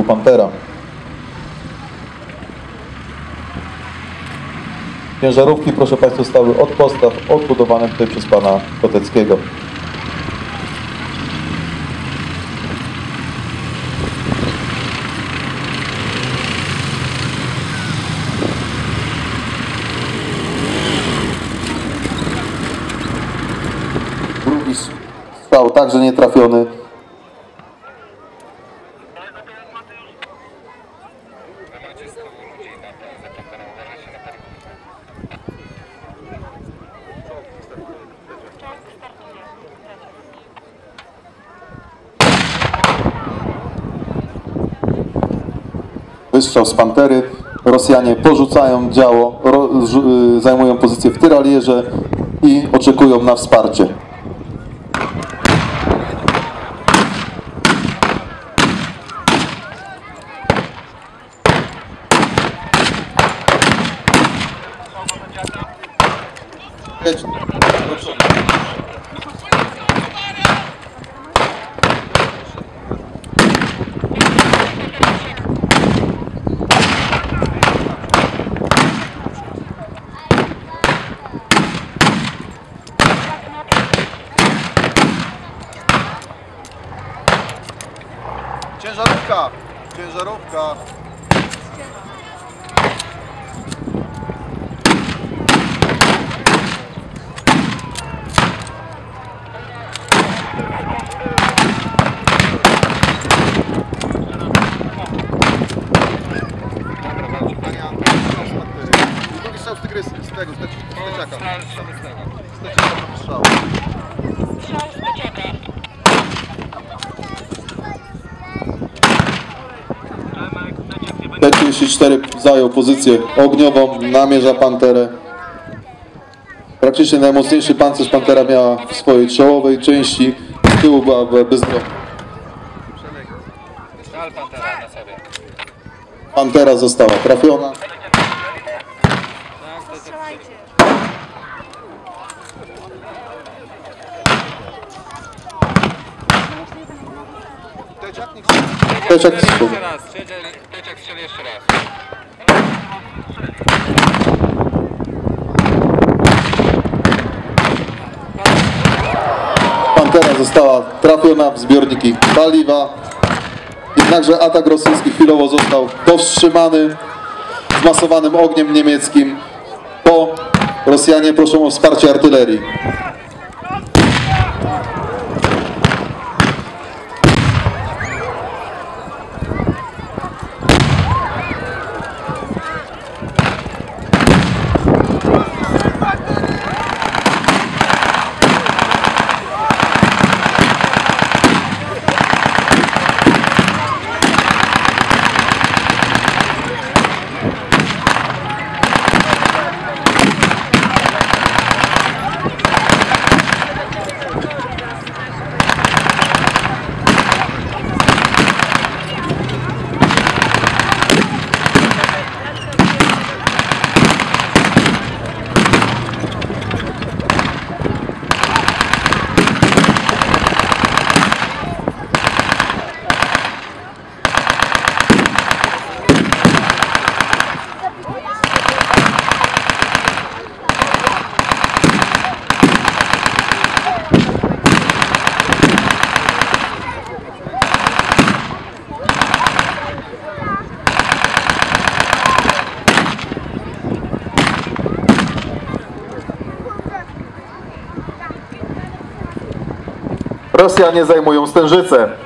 Pantera. Ciężarówki, proszę Państwa, zostały od podstaw odbudowane tutaj przez pana Koteckiego. Drugi strzał także nietrafiony. Wystrzał z Pantery. Rosjanie porzucają działo, zajmują pozycję w tyralierze i oczekują na wsparcie. Ciężarówka! Ciężarówka! Drugi strzał z tygrysy, z tego, z teczaka. Z teczaka strzał. T-34 zajął pozycję ogniową, namierza Panterę. Praktycznie najmocniejszy pancerz Pantera miała w swojej czołowej części, z tyłu była bezbronna. Pantera została trafiona. Teczak strzeli jeszcze raz. Pantera została trafiona w zbiorniki paliwa. Jednakże atak rosyjski chwilowo został powstrzymany zmasowanym ogniem niemieckim. Rosjanie proszą o wsparcie artylerii. Rosjanie zajmują Stężycę.